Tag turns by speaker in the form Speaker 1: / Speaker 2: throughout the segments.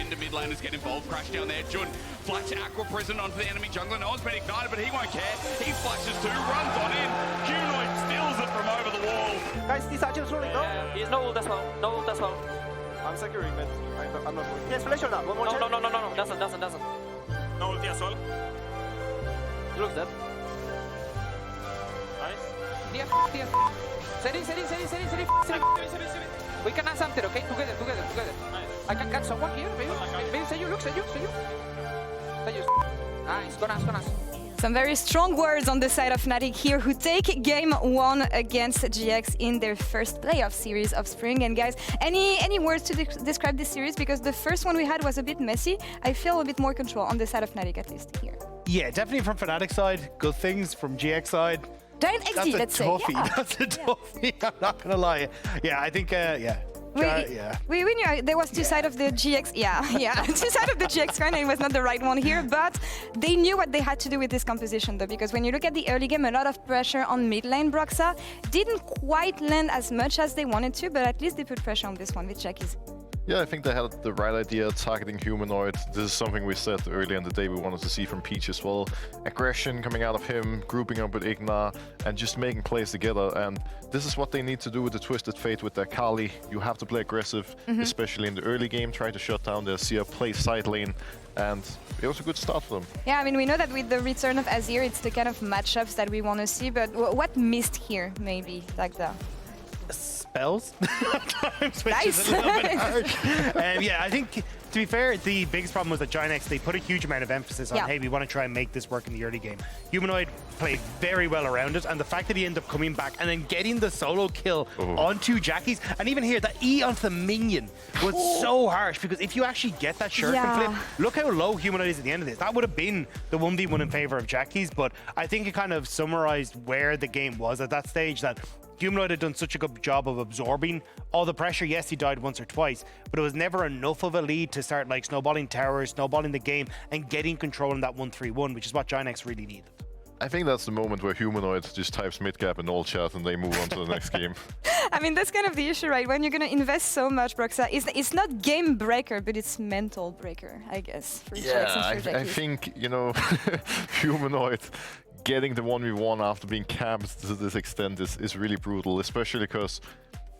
Speaker 1: Defender mid laners get involved. Crash down there. Jun flash Aqua Prison onto the enemy jungler. No one's been ignited, but he won't care. He flashes too, runs on in. Humanoid steals it from over the wall.
Speaker 2: Guys, these items rolling, no?
Speaker 3: He's no ult as well. No ult as well.
Speaker 2: I'm securing it. I'm not moving. Yes, flash or not? One more check?
Speaker 3: No. Doesn't.
Speaker 4: No ulti as well.
Speaker 3: He looks dead.
Speaker 4: Nice.
Speaker 3: Seri. We can answer it, okay? Together.
Speaker 4: Nice.
Speaker 3: I can catch someone here, maybe. Maybe Seju. Nice, go nice.
Speaker 5: Some very strong words on the side of Fnatic here, who take game 1 against GX in their first playoff series of Spring. And guys, any words to describe this series? Because the first one we had was a bit messy. I feel a bit more control on the side of Fnatic, at least here.
Speaker 6: Yeah, definitely from Fnatic side, good things. From GX side,
Speaker 5: GIANTX, let's say. Yeah.
Speaker 6: That's a toughie. I'm not gonna lie. Yeah, I think
Speaker 5: We knew there was two sides of the GX. Yeah, two sides of the GX coin, and it was not the right one here. But they knew what they had to do with this composition, though, because when you look at the early game, a lot of pressure on mid lane. Broxah didn't quite land as much as they wanted to, but at least they put pressure on this one with Jackies.
Speaker 7: Yeah, I think they had the right idea targeting Humanoid. This is something we said earlier in the day we wanted to see from Peach as well. Aggression coming out of him, grouping up with IgNar, and just making plays together. And this is what they need to do with the Twisted Fate with their Kali. You have to play aggressive, especially in the early game. Try to shut down their Seer, play side lane, and it was a good start for them.
Speaker 5: Yeah, I mean, we know that with the return of Azir, it's the kind of matchups that we want to see, but what missed here, maybe, Dagda?
Speaker 6: spells times, which
Speaker 5: Nice.
Speaker 6: is a little bit harsh. Yeah, I think, to be fair, the biggest problem was that GIANTX, they put a huge amount of emphasis on, hey, we want to try and make this work in the early game. Humanoid played very well around it, and the fact that he ended up coming back and then getting the solo kill onto Jackies, and even here, that E onto the minion was so harsh, because if you actually get that shuriken flip, look how low Humanoid is at the end of this. That would have been the 1v1 in favor of Jackies, but I think it kind of summarized where the game was at that stage, that Humanoid had done such a good job of absorbing all the pressure. Yes, he died once or twice, but it was never enough of a lead to start like snowballing towers, snowballing the game, and getting control in that 1-3-1, which is what GIANTX really needed.
Speaker 7: I think that's the moment where Humanoid just types mid-gap in all chat and they move on to the next game.
Speaker 5: I mean, that's kind of the issue, right? When you're going to invest so much, Broxah, it's not game breaker, but it's mental breaker, I guess. For
Speaker 7: I think, you know, Humanoid getting the 1v1 after being camped to this extent is really brutal, especially because,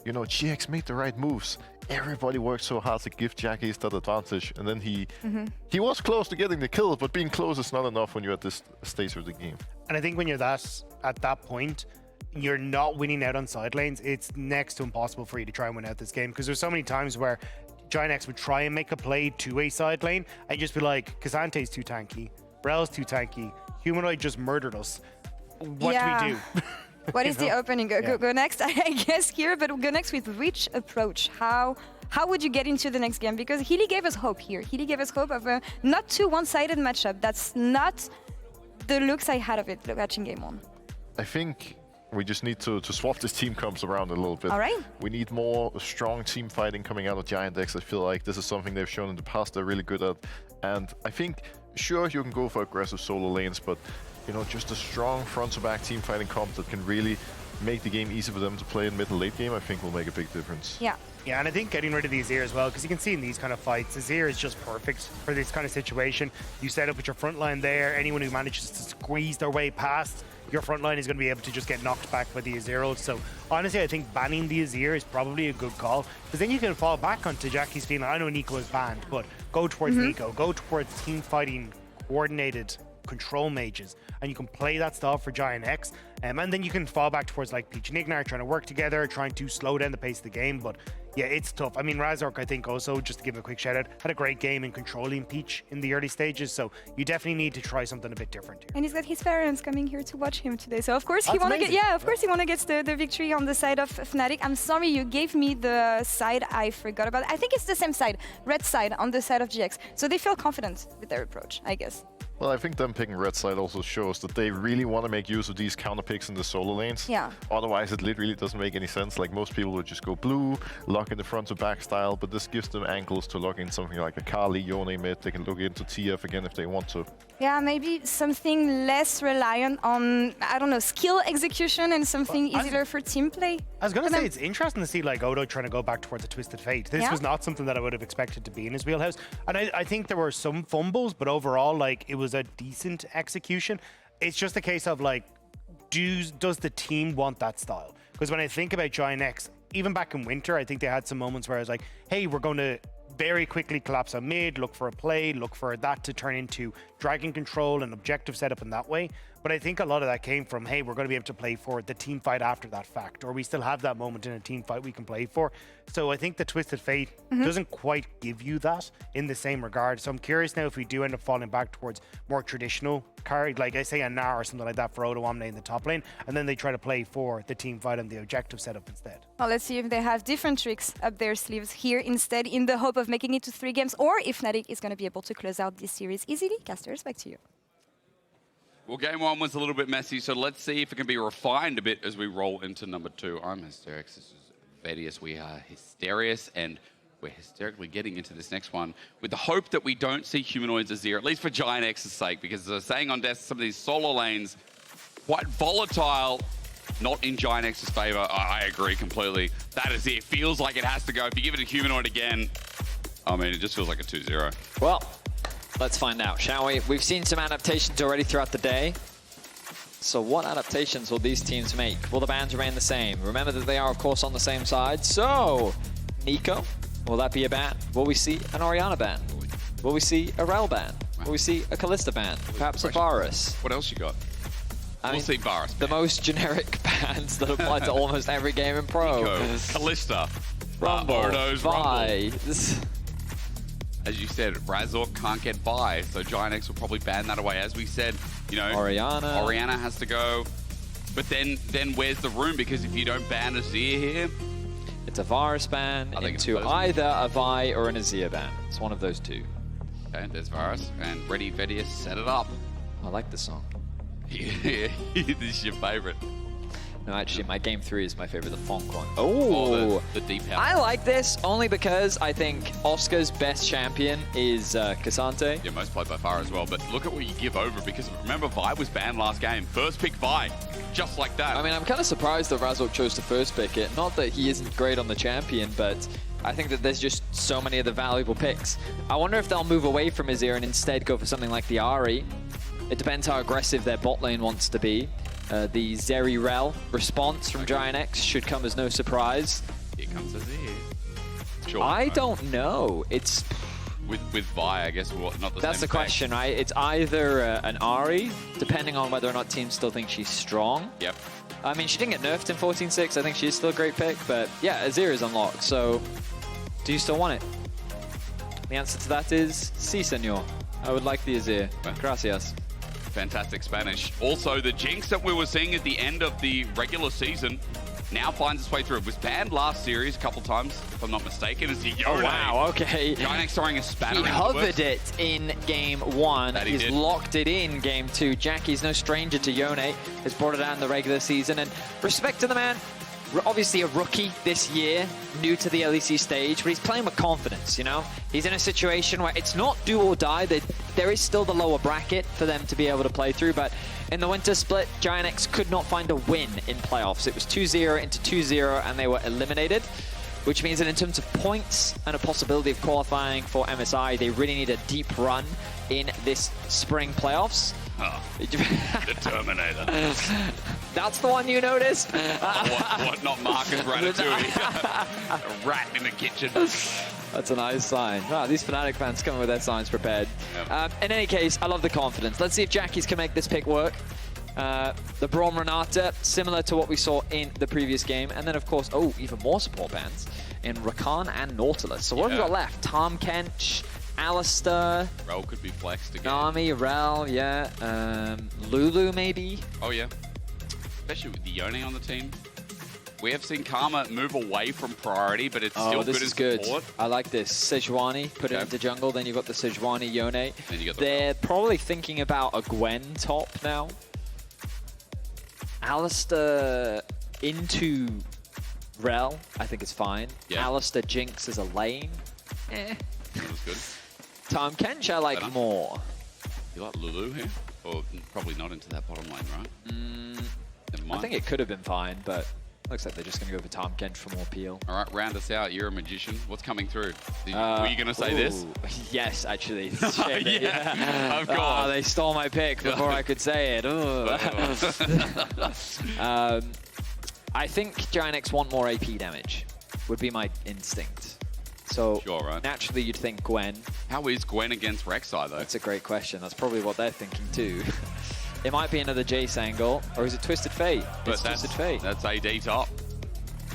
Speaker 7: you know, GX made the right moves. Everybody worked so hard to give Jackies that advantage, and then he was close to getting the kill, but being close is not enough when you're at this stage of the game.
Speaker 6: And I think when you're at that point, you're not winning out on side lanes, it's next to impossible for you to try and win out this game, because there's so many times where GIANTX would try and make a play to a side lane and just be like, K'Sante's too tanky, Rell's too tanky, Humanoid just murdered us. What do we do?
Speaker 5: What is the opening? Go next, I guess, here, but go next with which approach? How would you get into the next game? Because Healy gave us hope here. Healy gave us hope of a not too one-sided matchup. That's not the looks I had of it watching game one.
Speaker 7: I think we just need to swap this team comps around a little bit.
Speaker 5: All right.
Speaker 7: We need more strong team fighting coming out of GIANTX. I feel like this is something they've shown in the past they're really good at. And I think, sure, you can go for aggressive solo lanes, but you know, just a strong front-to-back team fighting comp that can really make the game easy for them to play in mid and late game, I think will make a big difference.
Speaker 5: Yeah.
Speaker 6: Yeah, and I think getting rid of the Azir as well, because you can see in these kind of fights, Azir is just perfect for this kind of situation. You set up with your front line there, anyone who manages to squeeze their way past your front line is going to be able to just get knocked back by the Azir. So honestly, I think banning the Azir is probably a good call, because then you can fall back onto Jackie's feeling, I know Nico is banned, but go towards Nico, go towards team fighting, coordinated control mages, and you can play that style for GIANTX, and then you can fall back towards like Peach and IgNar, trying to work together, trying to slow down the pace of the game. But yeah, it's tough. I mean, Razork, I think also, just to give a quick shout out, had a great game in controlling Peach in the early stages, so you definitely need to try something a bit different here.
Speaker 5: And he's got his parents coming here to watch him today, so of course he want to get, of course he want to get the victory on the side of Fnatic. I'm sorry, you gave me the side I forgot about. I think it's the same side, red side on the side of GX, so they feel confident with their approach, I guess.
Speaker 7: Well, I think them picking red side also shows that they really want to make use of these counter picks in the solo lanes.
Speaker 5: Yeah.
Speaker 7: Otherwise, it literally doesn't make any sense. Like, most people would just go blue, lock lock in the front to back style, but this gives them angles to lock in something like a Kali, Yone mid. They can look into TF again if they want to.
Speaker 5: Yeah, maybe something less reliant on, I don't know, skill execution and something easier for team play.
Speaker 6: I was going to say, it's interesting to see like Odo trying to go back towards a Twisted Fate. This was not something that I would have expected to be in his wheelhouse. And I think there were some fumbles, but overall, like, it was a decent execution. It's just a case of like, does the team want that style? Because when I think about GIANTX, even back in winter, I think they had some moments where I was like, hey, we're going to very quickly collapse on mid, look for a play, look for that to turn into dragon control and objective setup in that way. But I think a lot of that came from, hey, we're going to be able to play for the team fight after that fact, or we still have that moment in a team fight we can play for. So I think the Twisted Fate doesn't quite give you that in the same regard. So I'm curious now if we do end up falling back towards more traditional carry, like I say a IgNar or something like that for Odoamne in the top lane, and then they try to play for the team fight and the objective setup instead.
Speaker 5: Well, let's see if they have different tricks up their sleeves here instead, in the hope of making it to 3 games, or if Fnatic is going to be able to close out this series easily. Casters, back to you.
Speaker 1: Well, game 1 was a little bit messy, so let's see if it can be refined a bit as we roll into number 2. I'm Hysterix, this is Vedius, we are Hysterious, and we're hysterically getting into this next one with the hope that we don't see Humanoids Azir, at least for GIANTX's sake, because as I was saying on desk, some of these solo lanes, quite volatile, not in GIANTX's favor. I agree completely. That is it. Feels like it has to go. If you give it a Humanoid again, I mean, it just feels like a 2-0.
Speaker 8: Well, let's find out, shall we? We've seen some adaptations already throughout the day. So what adaptations will these teams make? Will the bans remain the same? Remember that they are, of course, on the same side. So, Nico, will that be a ban? Will we see an Orianna ban? Will we see a Rell ban? Will we see a Kalista ban? Perhaps a Varus?
Speaker 1: What else you got? We'll see Varus.
Speaker 8: The most generic bans that apply to almost every game in Pro.
Speaker 1: Nico, Kalista,
Speaker 8: Rumble,
Speaker 1: Odo's
Speaker 8: Vi.
Speaker 1: As you said, Razork can't get Vi, so GIANTX will probably ban that away. As we said, you know, Orianna has to go. But then where's the room? Because if you don't ban Azir here,
Speaker 8: it's a Varus ban into either a Vi or an Azir ban. It's one of those two.
Speaker 1: Okay, there's Varus, and ready Vedius, set it up.
Speaker 8: I like this song.
Speaker 1: Yeah, this is your favorite.
Speaker 8: No, actually, my game 3 is my favorite, the funk one. Oh,
Speaker 1: the deep house.
Speaker 8: I like this only because I think Oscar's best champion is Cassante.
Speaker 1: Yeah, most played by far as well. But look at what you give over, because remember, Vi was banned last game. First pick Vi, just like that.
Speaker 8: I mean, I'm kind of surprised that Razork chose to first pick it. Not that he isn't great on the champion, but I think that there's just so many of the valuable picks. I wonder if they'll move away from Azir and instead go for something like the Ahri. It depends how aggressive their bot lane wants to be. The Zeri Rell response from GIANTX should come as no surprise.
Speaker 1: Here comes Azir. Sure,
Speaker 8: I don't know. It's
Speaker 1: with Vi, I guess. Not the
Speaker 8: That's
Speaker 1: same
Speaker 8: the question, right? It's either an Ahri, depending on whether or not teams still think she's strong.
Speaker 1: Yep.
Speaker 8: I mean, she didn't get nerfed in 14.6. I think she's still a great pick, but yeah, Azir is unlocked. So, do you still want it? The answer to that is sí, señor. I would like the Azir. Gracias.
Speaker 1: Fantastic Spanish. Also, the Jinx that we were seeing at the end of the regular season now finds its way through. It was banned last series a couple times, if I'm not mistaken. It's the Yone.
Speaker 8: Oh, wow, okay.
Speaker 1: GIANTX throwing a spanner.
Speaker 8: He hovered it in game 1. He's locked it in game 2. Jackie's no stranger to Yone. Has brought it out in the regular season. And respect to the man. Obviously a rookie this year, new to the LEC stage, but he's playing with confidence, you know? He's in a situation where it's not do or die. There is still the lower bracket for them to be able to play through, but in the winter split, GIANTX could not find a win in playoffs. It was 2-0 into 2-0, and they were eliminated, which means that in terms of points and a possibility of qualifying for MSI, they really need a deep run in this spring playoffs.
Speaker 1: Oh, the Terminator.
Speaker 8: That's the one you noticed?
Speaker 1: what not Marcus Ratatouille? A rat in the kitchen.
Speaker 8: That's a nice sign. Wow, these Fnatic fans coming with their signs prepared. Yep. In any case, I love the confidence. Let's see if Jackies can make this pick work. The Braum Renata, similar to what we saw in the previous game. And then, of course, even more support bans in Rakan and Nautilus. So what have we got left? Tahm, Kench, Alistair.
Speaker 1: Rell could be flexed again.
Speaker 8: Nami, Rell, yeah. Lulu, maybe?
Speaker 1: Oh, yeah. Especially with the Yone on the team. We have seen Karma move away from priority, but it's still good as support.
Speaker 8: I like this. Sejuani, put it into jungle, then you've got the Sejuani, Yone. They're probably thinking about a Gwen top now. Alistair into Rell, I think is fine.
Speaker 1: Yeah.
Speaker 8: Alistair Jinx as a lane.
Speaker 1: That was good.
Speaker 8: Tahm Kench I like
Speaker 1: Better.
Speaker 8: more.
Speaker 1: You like Lulu here? Or probably not into that bottom lane, right? Never mind.
Speaker 8: I think it could have been fine, but looks like they're just going to go for Tahm Kench for more peel.
Speaker 1: All right, round us out. You're a magician. What's coming through? Were you going to say this?
Speaker 8: Yes, actually.
Speaker 1: Yeah, of course.
Speaker 8: Oh, they stole my pick before I could say it. I think GIANTX want more AP damage, would be my instinct. So
Speaker 1: Sure, right.
Speaker 8: naturally you'd think Gwen.
Speaker 1: How is Gwen against Rek'Sai, though?
Speaker 8: That's a great question. That's probably what they're thinking too. It might be another Jace angle, or is it Twisted Fate? It's Twisted Fate.
Speaker 1: That's AD top.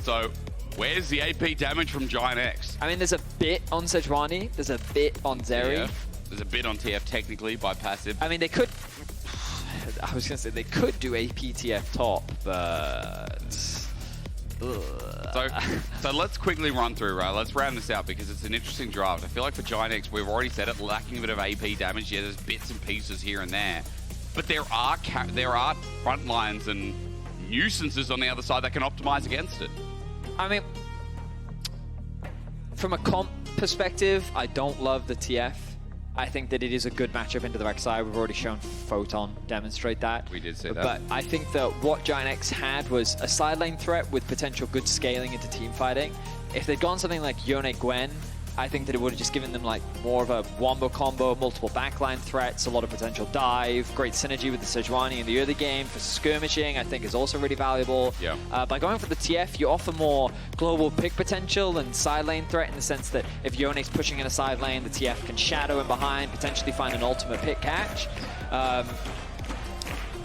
Speaker 1: So, where's the AP damage from GIANTX?
Speaker 8: I mean, there's a bit on Sejuani, there's a bit on Zeri.
Speaker 1: Yeah. There's a bit on TF technically by passive.
Speaker 8: I mean, they could... I was going to say, they could do AP TF top, but...
Speaker 1: So let's quickly run through, right? Let's round this out because it's an interesting draft. I feel like for GIANTX, we've already said it, lacking a bit of AP damage. Yeah, there's bits and pieces here and there. But there are front lines and nuisances on the other side that can optimize against it.
Speaker 8: I mean, from a comp perspective, I don't love the TF. I think that it is a good matchup into the Rek'Sai. We've already shown Photon demonstrate that.
Speaker 1: We did say that.
Speaker 8: But I think that what GIANTX had was a side lane threat with potential good scaling into team fighting. If they'd gone something like Yone Gwen, I think that it would have just given them like more of a wombo combo, multiple backline threats, a lot of potential dive, great synergy with the Sejuani in the early game for skirmishing, I think is also really valuable.
Speaker 1: Yeah.
Speaker 8: By going for the TF, you offer more global pick potential and side lane threat in the sense that if Yone's pushing in a side lane, the TF can shadow him behind, potentially find an ultimate pick catch.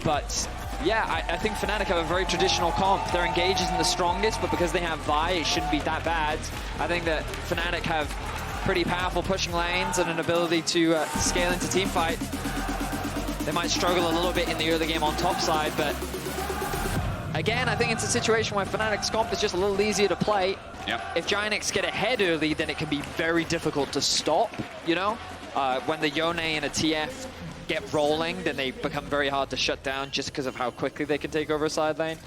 Speaker 8: But yeah, I think Fnatic have a very traditional comp. Their engage isn't the strongest, but because they have Vi, it shouldn't be that bad. I think that Fnatic have pretty powerful pushing lanes and an ability to scale into team fight. They might struggle a little bit in the early game on top side, but again, I think it's a situation where Fnatic's comp is just a little easier to play.
Speaker 1: Yep.
Speaker 8: If GIANTX get ahead early, then it can be very difficult to stop, you know? When the Yone and a TF get rolling, then they become very hard to shut down just because of how quickly they can take over a side lane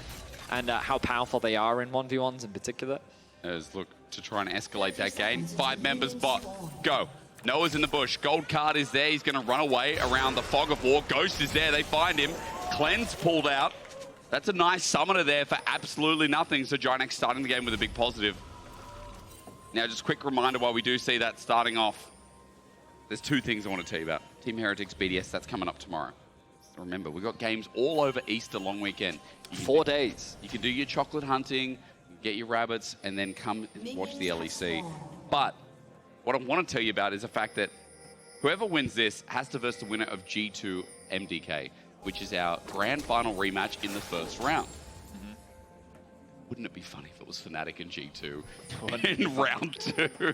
Speaker 8: and how powerful they are in 1v1s in particular.
Speaker 1: As look to try and escalate that game. 5 members bot. Go. Noah's in the bush. Gold card is there. He's going to run away around the fog of war. Ghost is there. They find him. Cleanse pulled out. That's a nice summoner there for absolutely nothing. So GIANTX starting the game with a big positive. Now, just a quick reminder while we do see that starting off. There's 2 things I want to tell you about. Team Heretics BDS, that's coming up tomorrow. So remember, we've got games all over Easter long weekend.
Speaker 8: 4 days.
Speaker 1: You can do your chocolate hunting, get your rabbits, and then come and watch the LEC. But what I want to tell you about is the fact that whoever wins this has to verse the winner of G2 MDK, which is our grand final rematch in the first round. Wouldn't it be funny if it was Fnatic and G2 in round 2?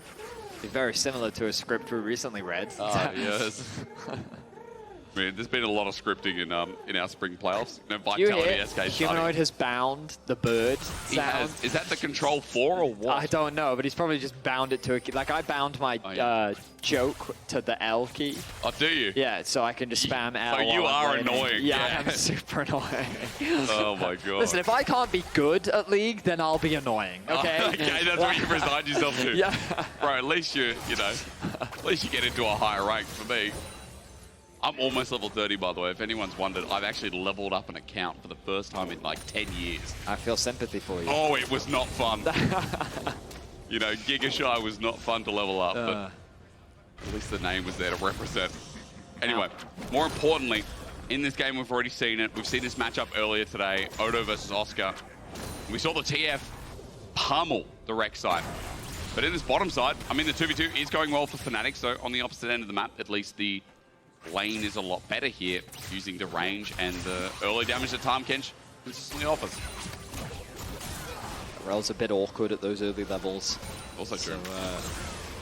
Speaker 8: Very similar to a script we recently read.
Speaker 1: Oh, yes. I mean, there's been a lot of scripting in our spring playoffs. You know, Vitality SK
Speaker 8: Humanoid has bound the bird sound.
Speaker 1: Is that the control 4 or what?
Speaker 8: I don't know, but he's probably just bound it to a key. Like, I bound my joke to the L key.
Speaker 1: Oh, do you?
Speaker 8: Yeah, so I can just spam L.
Speaker 1: So you are annoying.
Speaker 8: Yeah, I'm super annoing.
Speaker 1: Oh, my God.
Speaker 8: Listen, if I can't be good at League, then I'll be annoying, okay?
Speaker 1: Oh, okay, that's what you resigned yourself to.
Speaker 8: Yeah.
Speaker 1: Bro, at least you know, at least you get into a higher rank. For me, I'm almost level 30, by the way. If anyone's wondered, I've actually leveled up an account for the first time in like 10 years.
Speaker 8: I feel sympathy for you.
Speaker 1: Oh, it was not fun. You know, Gigashy was not fun to level up, but at least the name was there to represent. Anyway, more importantly, in this game, we've already seen it. We've seen this matchup earlier today, Odo versus Oscar. We saw the TF pummel the Rek'Sai. But in this bottom side, I mean, the 2v2 is going well for Fnatic, so on the opposite end of the map, at least the lane is a lot better here, using the range and the early damage that Tahm Kench consistently offers.
Speaker 8: Rell's a bit awkward at those early levels.
Speaker 1: Also true.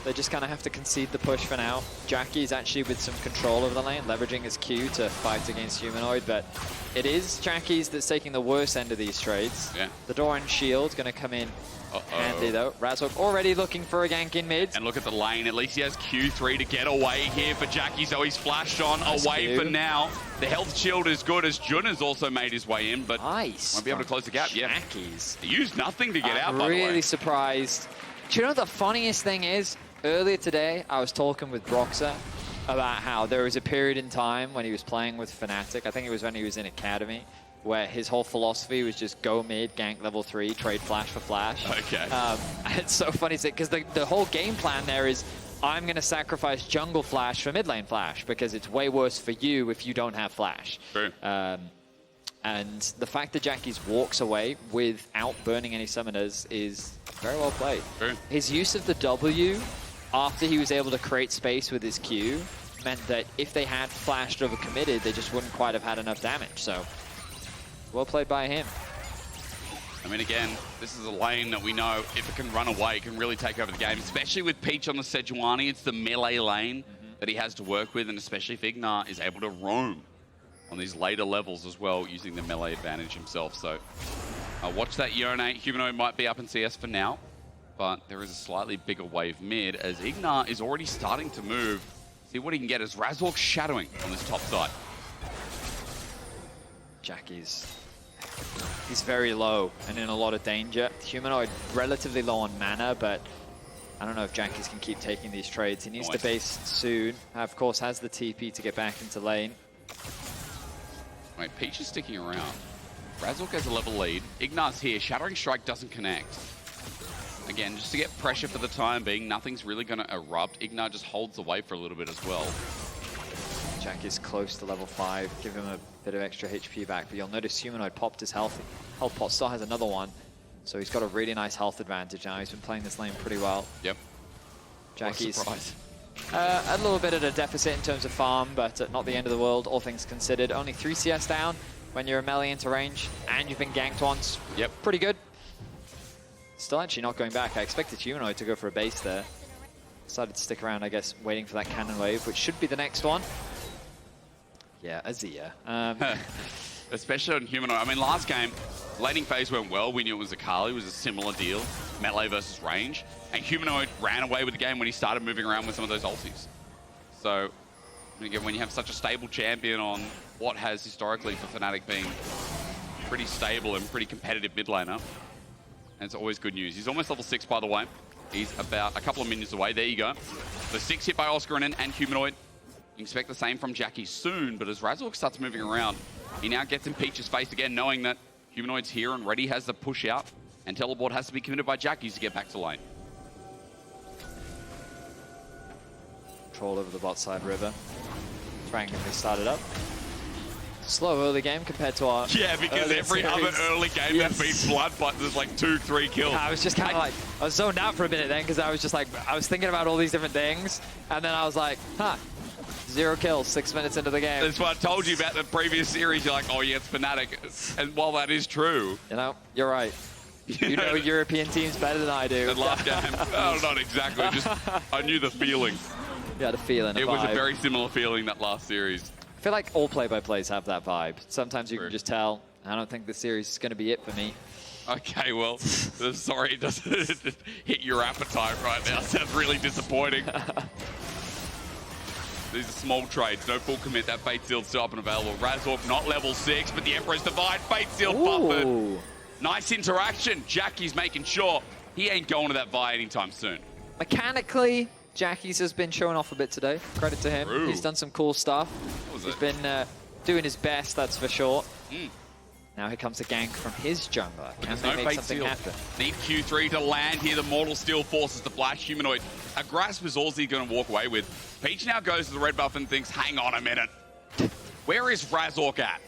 Speaker 8: So, They just kind of have to concede the push for now. Jackie's actually with some control of the lane, leveraging his Q to fight against Humanoid, but it is Jackie's that's taking the worst end of these trades.
Speaker 1: Yeah.
Speaker 8: The Doran shield going to come in handy though. Razork already looking for a gank in mid.
Speaker 1: And look at the lane. At least he has Q3 to get away here for Jackie, so he's flashed on away for now. The health shield is good as Jun has also made his way in, but won't be able to close the gap.
Speaker 8: Jackie's.
Speaker 1: He used nothing to get out, by the way.
Speaker 8: I'm really surprised. Do you know what the funniest thing is? Earlier today, I was talking with Broxah about how there was a period in time when he was playing with Fnatic, I think it was when he was in Academy, where his whole philosophy was just go mid, gank level 3, trade flash for flash.
Speaker 1: Okay.
Speaker 8: It's so funny because the whole game plan there is I'm going to sacrifice jungle flash for mid lane flash because it's way worse for you if you don't have flash.
Speaker 1: True.
Speaker 8: And the fact that Jackie's walks away without burning any summoners is very well played.
Speaker 1: True.
Speaker 8: His use of the W after he was able to create space with his Q meant that if they had flashed over committed, they just wouldn't quite have had enough damage. So, well played by him.
Speaker 1: I mean, again, this is a lane that we know if it can run away, it can really take over the game, especially with Peach on the Sejuani. It's the melee lane that he has to work with, and especially if IgNar is able to roam on these later levels as well, using the melee advantage himself. So, watch that Yone. Humanoid might be up in CS for now, but there is a slightly bigger wave mid as IgNar is already starting to move. See what he can get as Razork shadowing on this top side.
Speaker 8: Jackie's he's very low and in a lot of danger. Humanoid relatively low on mana, but I don't know if Jackie's can keep taking these trades. He needs to base soon. Of course, has the TP to get back into lane.
Speaker 1: Wait, Peach is sticking around. Razork has a level lead. IgNar's here. Shattering Strike doesn't connect. Again, just to get pressure for the time being, nothing's really going to erupt. IgNar just holds away for a little bit as well.
Speaker 8: Jackie's close to level 5. Give him a bit of extra HP back, but you'll notice Humanoid popped his health pot. Still has another one, so he's got a really nice health advantage now. He's been playing this lane pretty well.
Speaker 1: Yep.
Speaker 8: Jackie's a little bit at a deficit in terms of farm, but not the end of the world, all things considered. Only 3 CS down when you're a melee into range, and you've been ganked once.
Speaker 1: Yep.
Speaker 8: Pretty good. Still actually not going back. I expected Humanoid to go for a base there. Decided to stick around, I guess, waiting for that cannon wave, which should be the next one. Yeah, Azir.
Speaker 1: Especially on Humanoid. I mean, last game, laning phase went well. We knew it was Akali. It was a similar deal. Melee versus range. And Humanoid ran away with the game when he started moving around with some of those ultis. So, again, when you have such a stable champion on what has historically for Fnatic been pretty stable and pretty competitive mid laner, and it's always good news. He's almost level 6, by the way. He's about a couple of minions away. There you go. So 6 hit by Oscarinin and Humanoid. You can expect the same from Jackie soon, but as Razork starts moving around, he now gets in Peach's face again, knowing that Humanoid's here and ready, has the push out, and teleport has to be committed by Jackie's to get back to lane.
Speaker 8: Control over the bot side river. Randomly started up. Slow early game compared to our
Speaker 1: because every other early game there's been blood, but there's like 2-3 kills.
Speaker 8: I was just kind of like, I was zoned out for a minute then because I was just like, I was thinking about all these different things, and then I was like, 0 kills 6 minutes into the game.
Speaker 1: That's what I told you about the previous series. You're like, oh yeah, it's Fnatic. And while that is true,
Speaker 8: you know, you're right. You know European teams better than I do.
Speaker 1: The last game, oh, not exactly. Just I knew the feeling.
Speaker 8: You had a feeling.
Speaker 1: It was a very similar feeling that last series.
Speaker 8: I feel like all play-by-plays have that vibe. Sometimes you can just tell, I don't think this series is going to be it for me.
Speaker 1: Okay, well, sorry, it doesn't hit your appetite right now. Sounds really disappointing. These are small trades, no full commit. That Fate Seal's still up and available. Razork not level 6, but the Emperor's Divide. Fate Seal buffered. Nice interaction. Jackie's making sure he ain't going to that Vi anytime soon.
Speaker 8: Mechanically, Jackie's has been showing off a bit today. Credit to him.
Speaker 1: True.
Speaker 8: He's done some cool stuff. He's been doing his best, that's for sure. Now here comes a gank from his jungler. Can they make something happen?
Speaker 1: Need Q3 to land here. The Mortal Steel forces the flash. Humanoid. A grasp is all he's going to walk away with. Peach now goes to the red buff and thinks, hang on a minute. Where is Razork at?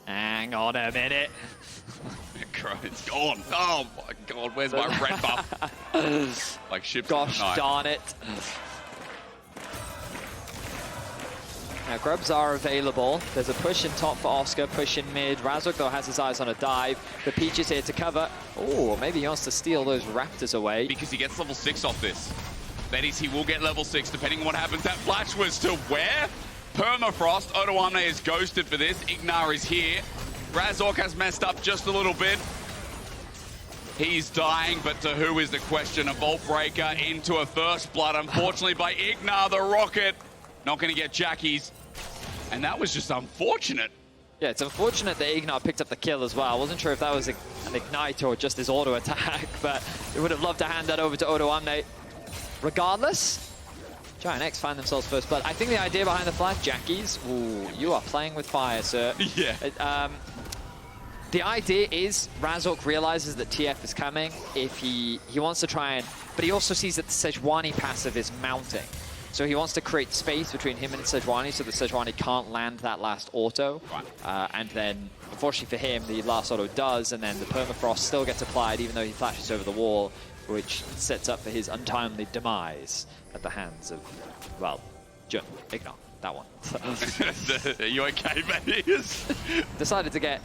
Speaker 8: Hang on a minute.
Speaker 1: It's gone. Oh my god, where's my red buff? Like ships.
Speaker 8: Gosh darn it. Now grubs are available. There's a push in top for Oscar, push in mid. Razork though has his eyes on a dive. The Peach is here to cover. Oh, maybe he wants to steal those raptors away.
Speaker 1: Because he gets level 6 off this. Vedius, he will get level 6 depending on what happens. That flash was to where? Permafrost. Odoamne is ghosted for this. IgNar is here. Razork has messed up just a little bit. He's dying, but to who is the question? A Vault Breaker into a first blood, unfortunately, by IgNar, the rocket. Not going to get Jackies. And that was just unfortunate.
Speaker 8: Yeah, it's unfortunate that IgNar picked up the kill as well. I wasn't sure if that was an Ignite or just his auto attack, but they would have loved to hand that over to Odoamne. Regardless, GIANTX find themselves first blood. I think the idea behind the flash, Jackies, ooh, you are playing with fire, sir.
Speaker 1: Yeah.
Speaker 8: The idea is Razork realizes that TF is coming. If he wants to try and, but he also sees that the Sejuani passive is mounting. So he wants to create space between him and Sejuani so that Sejuani can't land that last auto. Right. And then, unfortunately for him, the last auto does, and then the permafrost still gets applied even though he flashes over the wall, which sets up for his untimely demise at the hands of, well, IgNar, that one.
Speaker 1: Are you okay, Vedius?
Speaker 8: Decided to get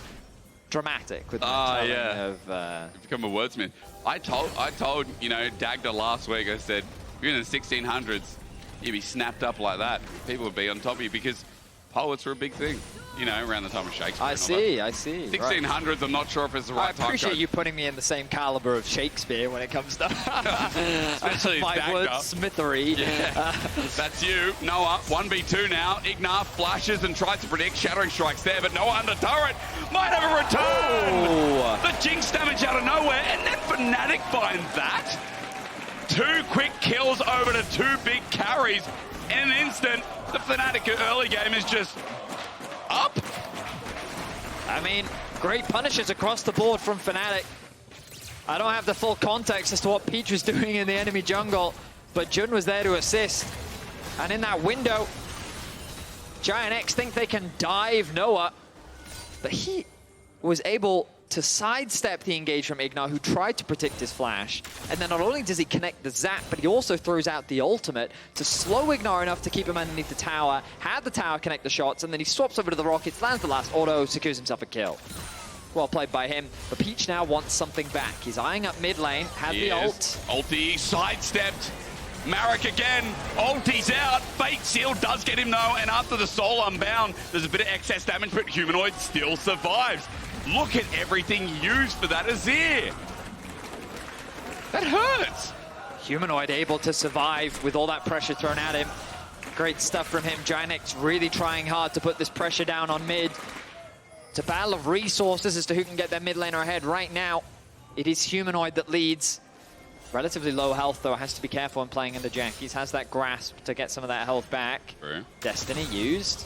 Speaker 8: dramatic with the of...
Speaker 1: You've become a wordsmith. I told, you know, Dagda last week, I said, if you're in the 1600s, you'd be snapped up like that. People would be on top of you because poets were a big thing, you know, around the time of Shakespeare.
Speaker 8: I see.
Speaker 1: 1600s, right. I'm not sure if it's the right time.
Speaker 8: I appreciate you putting me in the same caliber of Shakespeare when it comes to
Speaker 1: especially
Speaker 8: my wordsmithery.
Speaker 1: Yeah. That's you. Noah, 1v2 now. IgNar flashes and tries to predict. Shattering strikes there, but Noah under turret. Might have a return.
Speaker 8: Oh.
Speaker 1: The Jinx damage out of nowhere, and then Fnatic find that. 2 quick kills over to 2 big carries. In an instant, the Fnatic early game is just up.
Speaker 8: I mean, great punishes across the board from Fnatic. I don't have the full context as to what Peach was doing in the enemy jungle, but Jun was there to assist. And in that window, GIANTX think they can dive Noah, but he was able to sidestep the engage from IgNar, who tried to predict his flash. And then not only does he connect the zap, but he also throws out the ultimate to slow IgNar enough to keep him underneath the tower, have the tower connect the shots, and then he swaps over to the rockets, lands the last auto, secures himself a kill. Well played by him, but Peach now wants something back. He's eyeing up mid lane, had the ult.
Speaker 1: Ulti sidestepped. Marek again, ulti's out. Fate Seal does get him though, and after the soul unbound, there's a bit of excess damage, but Humanoid still survives. Look at everything used for that Azir. That hurts.
Speaker 8: Humanoid able to survive with all that pressure thrown at him. Great stuff from him. GIANTX really trying hard to put this pressure down on mid. It's a battle of resources as to who can get their mid laner ahead. Right now, it is Humanoid that leads. Relatively low health, though. Has to be careful when playing into Jackies. Has that grasp to get some of that health back.
Speaker 1: True.
Speaker 8: Destiny used.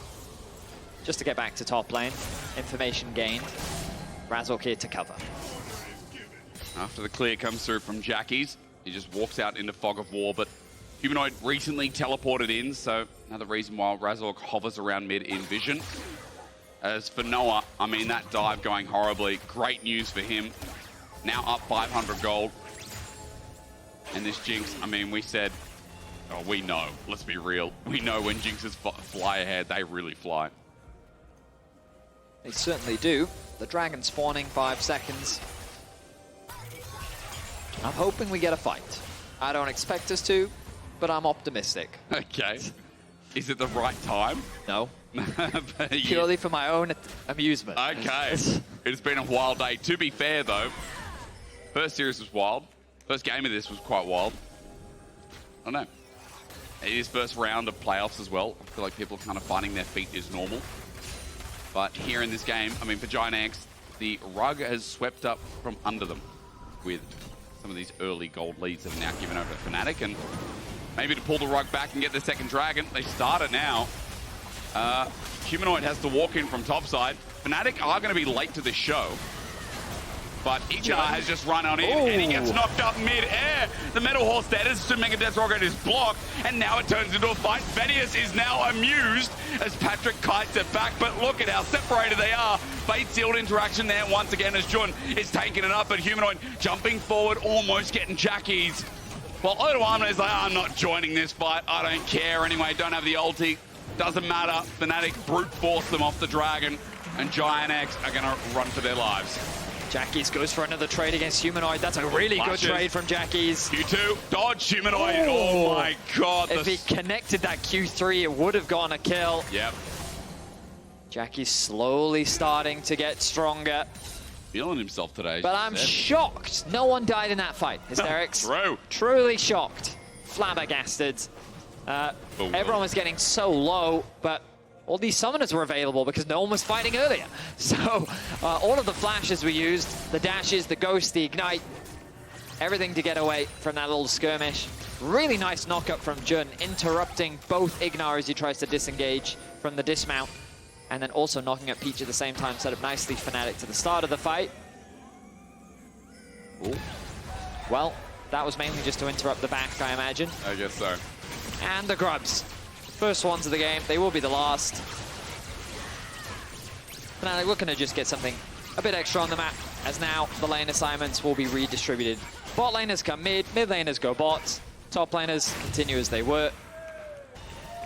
Speaker 8: Just to get back to top lane. Information gained. Razork here to cover.
Speaker 1: After the clear comes through from Jackies, he just walks out into Fog of War, but Humanoid recently teleported in, so another reason why Razork hovers around mid in vision. As for Noah, I mean, that dive going horribly. Great news for him. Now up 500 gold. And this Jinx, I mean, we said, oh, we know, let's be real. We know when Jinxes fly ahead, they really fly.
Speaker 8: They certainly do. The dragon spawning 5 seconds. I'm hoping we get a fight. I don't expect us to, but I'm optimistic.
Speaker 1: Okay. Is it the right time?
Speaker 8: No. Purely for my own amusement.
Speaker 1: Okay. It's been a wild day. To be fair, though, first series was wild. First game of this was quite wild. I don't know. It is first round of playoffs as well. I feel like people are kind of finding their feet is normal. But here in this game, I mean, for GIANTX, the rug has swept up from under them with some of these early gold leads that are now given over to Fnatic. And maybe to pull the rug back and get the second dragon, they start it now. Humanoid has to walk in from topside. Fnatic are going to be late to this show. But IgNar has just run on in, and he gets knocked up mid-air. The Metal Horse dead as soon Mega Death Rocket is blocked, and now it turns into a fight. Vedius is now amused as Patrik kites it back, but look at how separated they are. Fate-sealed interaction there once again as Jun is taking it up, but Humanoid jumping forward, almost getting Jackies. Well, Odoamne is like, I'm not joining this fight. I don't care anyway, don't have the ulti. Doesn't matter. Fnatic brute force them off the dragon, and GIANTX are going to run for their lives.
Speaker 8: Jackies goes for another trade against Humanoid. That's a really good trade from Jackies.
Speaker 1: Q2, dodge Humanoid. Oh my god.
Speaker 8: If he connected that Q3, it would have gotten a kill.
Speaker 1: Yep.
Speaker 8: Jackie's slowly starting to get stronger.
Speaker 1: Feeling himself today.
Speaker 8: But I'm shocked no one died in that fight. Hysterics.
Speaker 1: True.
Speaker 8: Truly shocked. Flabbergasted. Everyone was getting so low, but all these summoners were available because no one was fighting earlier. So all of the flashes we used, the dashes, the ghost, the ignite, everything to get away from that little skirmish. Really nice knockup from Jun, interrupting both IgNar as he tries to disengage from the dismount, and then also knocking at Peach at the same time, set up nicely Fnatic to the start of the fight. Ooh. Well, that was mainly just to interrupt the back, I imagine.
Speaker 1: I guess so.
Speaker 8: And the grubs. First ones of the game, they will be the last. Fnatic looking to just get something a bit extra on the map, as now the lane assignments will be redistributed. Bot laners come mid laners go bots, top laners continue as they were.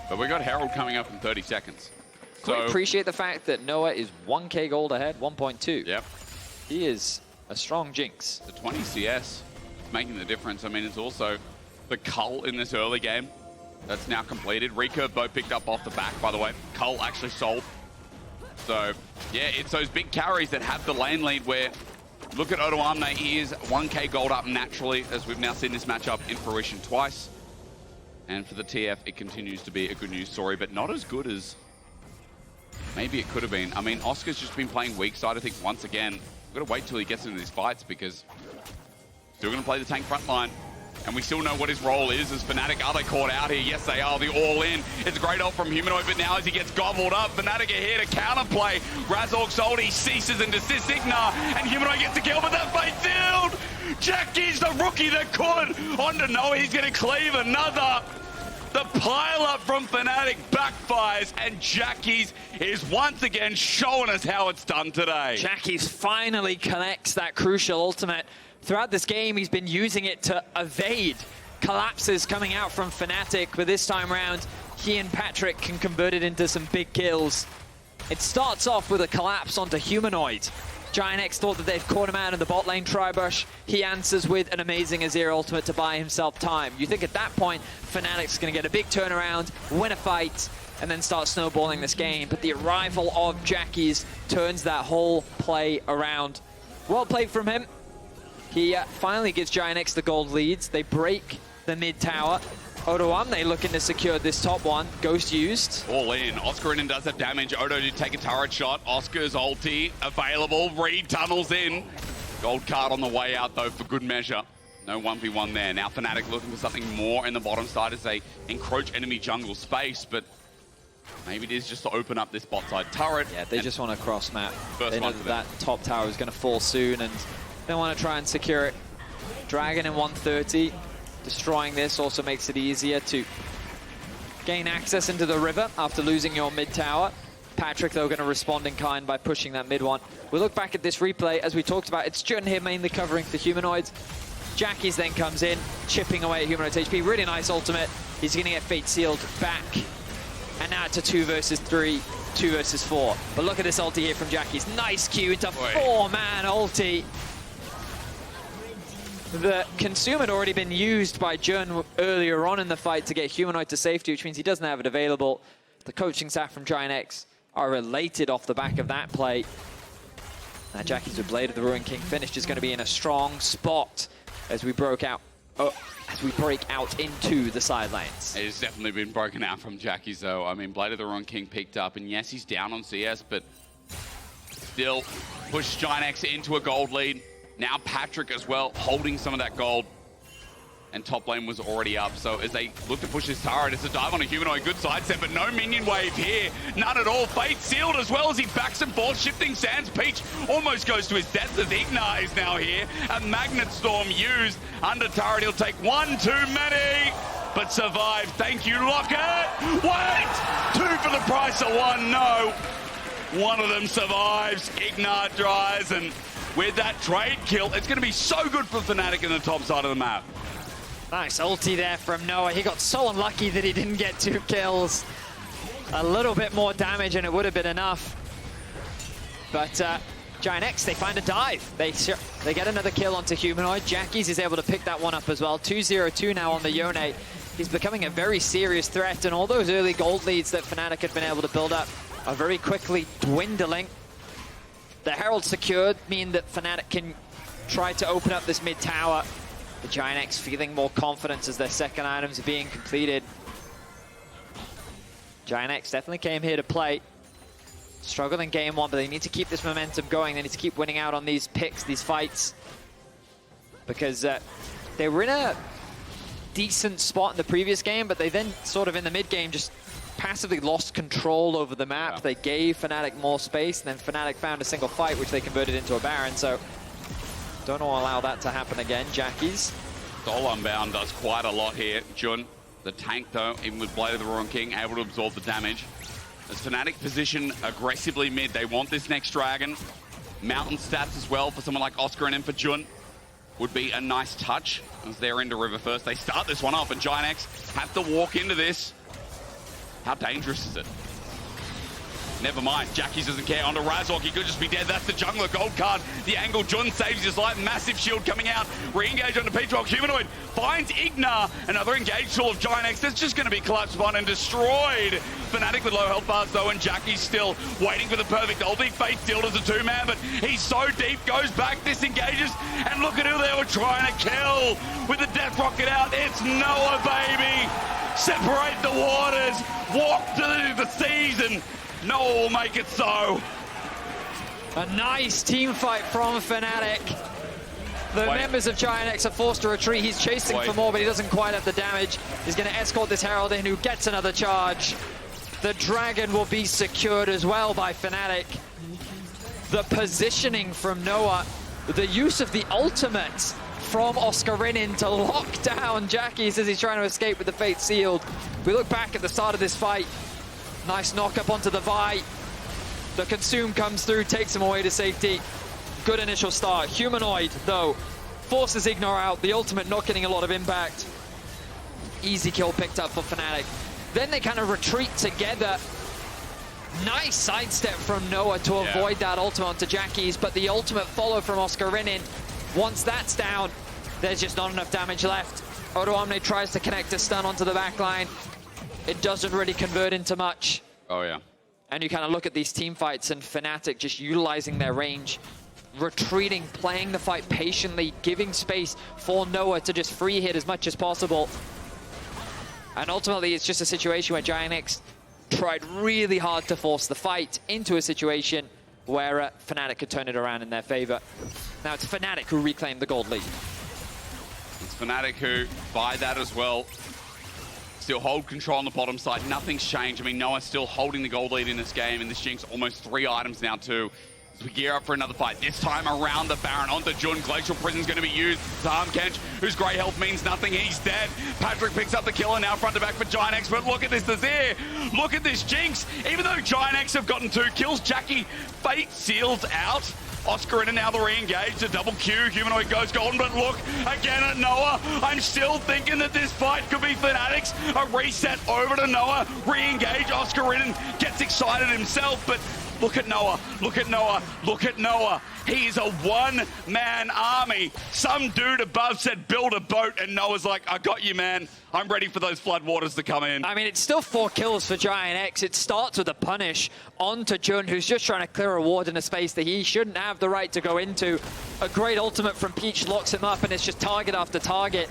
Speaker 1: But we got Herald coming up in 30 seconds.
Speaker 8: Can we appreciate the fact that Noah is 1k gold ahead, 1.2.
Speaker 1: Yep.
Speaker 8: He is a strong Jinx.
Speaker 1: The 20 CS making the difference. I mean, it's also the cull in this early game that's now completed. Recurve both picked up off the back, by the way. Cull actually sold. So, yeah, it's those big carries that have the lane lead where, look at Odoamne, he is 1k gold up naturally, as we've now seen this matchup in fruition twice. And for the TF, it continues to be a good news story, but not as good as maybe it could have been. I mean, Oscar's just been playing weak side, I think, once again. We've got to wait till he gets into these fights because still going to play the tank front line. And we still know what his role is as Fnatic. Are they caught out here? Yes, they are. The all-in. It's a great ult from Humanoid, but now as he gets gobbled up, Fnatic are here to counterplay. Razork's ulti ceases and desists IgNar, and Humanoid gets the kill, but that fight's sealed! Jackie's the rookie that could! On to Noah, he's going to cleave another. The pile-up from Fnatic backfires, and Jackie's is once again showing us how it's done today.
Speaker 8: Jackie's finally connects that crucial ultimate. Throughout this game, he's been using it to evade collapses coming out from Fnatic, but this time around, he and Patrik can convert it into some big kills. It starts off with a collapse onto Humanoid. GIANTX thought that they've caught him out in the bot lane tri-brush. He answers with an amazing Azir ultimate to buy himself time. You think at that point, Fnatic's going to get a big turnaround, win a fight, and then start snowballing this game. But the arrival of Jackie's turns that whole play around. Well played from him. He finally gives GIANTX the gold leads. They break the mid tower. Odoamne looking to secure this top one. Ghost used.
Speaker 1: All in. Oscarinin does have damage. Odo did take a turret shot. Oscar's ulti available. Reed tunnels in. Gold card on the way out, though, for good measure. No 1v1 there. Now Fnatic looking for something more in the bottom side as they encroach enemy jungle space, but maybe it is just to open up this bot side turret.
Speaker 8: Yeah, they just want to cross map. They know
Speaker 1: for
Speaker 8: that top tower is going to fall soon, and they want to try and secure it. Dragon in 130. Destroying this also makes it easier to gain access into the river after losing your mid tower. Patrik, though, going to respond in kind by pushing that mid one. We look back at this replay, as we talked about, it's Jun here mainly covering for Humanoids. Jackie's then comes in, chipping away at Humanoid's HP. Really nice ultimate. He's going to get Fate Sealed back. And now it's a 2 versus 3, 2 versus 4. But look at this ulti here from Jackie's. Nice Q into 4-man ulti. The consume had already been used by Jun earlier on in the fight to get Humanoid to safety, which means he doesn't have it available. The coaching staff from GIANTX are elated off the back of that play. Now Jackie's with Blade of the Ruin King finished is going to be in a strong spot as we break out into the side lanes.
Speaker 1: It has definitely been broken out from Jackie's, though. I mean, Blade of the Ruin King picked up, and yes, he's down on CS, but still pushed GIANTX into a gold lead. Now Patrik as well, holding some of that gold. And top lane was already up, so as they look to push this turret, it's a dive on a Humanoid, good side step, but no minion wave here. None at all. Fate sealed as well as he backs and forth, shifting sands. Peach almost goes to his death as IgNar is now here. A Magnet Storm used. Under turret, he'll take one too many, but survive. Thank you, Lockett. Wait! 2 for the price of 1, no. One of them survives. IgNar dries, and with that trade kill, it's going to be so good for Fnatic in the top side of the map.
Speaker 8: Nice ulti there from Noah. He got so unlucky that he didn't get 2 kills. A little bit more damage and it would have been enough. But GIANTX, they find a dive. They get another kill onto Humanoid. Jackies is able to pick that one up as well. 2-0-2 now on the Yone. He's becoming a very serious threat, and all those early gold leads that Fnatic had been able to build up are very quickly dwindling. The Herald secured mean that Fnatic can try to open up this mid tower. The GIANTX feeling more confidence as their second items are being completed. GIANTX definitely came here to play. Struggled in game one, but they need to keep this momentum going. They need to keep winning out on these picks, these fights. Because they were in a decent spot in the previous game, but they then sort of in the mid game just passively lost control over the map. Yeah. They gave Fnatic more space, and then Fnatic found a single fight, which they converted into a Baron. So don't want to allow that to happen again. Jackies.
Speaker 1: Soul Unbound does quite a lot here. Jun, the tank though, even with Blade of the Roaring King, able to absorb the damage. As Fnatic position aggressively mid, they want this next dragon. Mountain stats as well for someone like Oscarinin for Jun would be a nice touch as they're into river first. They start this one off, and GIANTX have to walk into this. How dangerous is it? Never mind, Jackies doesn't care. Onto Razork, he could just be dead. That's the jungler gold card. The angle, Jun saves his life. Massive shield coming out. Re-engage onto Patrik. Humanoid finds IgNar. Another engage tool of GIANTX. That's just going to be collapsed upon and destroyed. Fnatic with low health bars though, and Jackies still waiting for the perfect ulti. Fate sealed as a two-man, but he's so deep, goes back, disengages, and look at who they were trying to kill with the death rocket out. It's Noah, baby. Separate the waters. Walk to the seas, and Noah will make it so.
Speaker 8: A nice team fight from Fnatic. The members of GIANTX are forced to retreat. He's chasing for more, but he doesn't quite have the damage. He's going to escort this Herald in, who gets another charge. The Dragon will be secured as well by Fnatic. The positioning from Noah, the use of the ultimate from Oscarinin to lock down Jackies as he's trying to escape with the Fate sealed. We look back at the start of this fight. Nice knock up onto the Vi. The consume comes through, takes him away to safety. Good initial start. Humanoid, though, forces IgNar out. The ultimate not getting a lot of impact. Easy kill picked up for Fnatic. Then they kind of retreat together. Nice sidestep from Noah to avoid that ultimate onto Jackies, but the ultimate follow from Oscarinin. Once that's down, there's just not enough damage left. Odoamne tries to connect a stun onto the backline. It doesn't really convert into much.
Speaker 1: Oh, yeah.
Speaker 8: And you kind of look at these team fights and Fnatic just utilizing their range, retreating, playing the fight patiently, giving space for Noah to just free hit as much as possible. And ultimately, it's just a situation where GIANTX tried really hard to force the fight into a situation where Fnatic could turn it around in their favor. Now it's Fnatic who reclaim the gold lead.
Speaker 1: It's Fnatic who buy that as well. Still hold control on the bottom side. Nothing's changed. I mean, Noah's still holding the gold lead in this game, and this Jinx almost 3 items now too. As we gear up for another fight. This time around the Baron onto Jun. Glacial Prison's going to be used. Tahm, Kench, whose grey health means nothing. He's dead. Patrik picks up the kill, and now front to back for GIANTX. But look at this Azir. Look at this Jinx. Even though GIANTX have gotten 2 kills, Jackie Fate seals out. Oscarinin now the re-engage, a double Q. Humanoid goes golden, but look again at Noah. I'm still thinking that this fight could be Fnatic's. A reset over to Noah. Re-engage. Oscarinin gets excited himself, but look at Noah, look at Noah, look at Noah. He is a one-man army. Some dude above said, build a boat, and Noah's like, I got you, man. I'm ready for those floodwaters to come in.
Speaker 8: I mean, it's still 4 kills for GIANTX. It starts with a punish onto Jun, who's just trying to clear a ward in a space that he shouldn't have the right to go into. A great ultimate from Peach locks him up, and it's just target after target.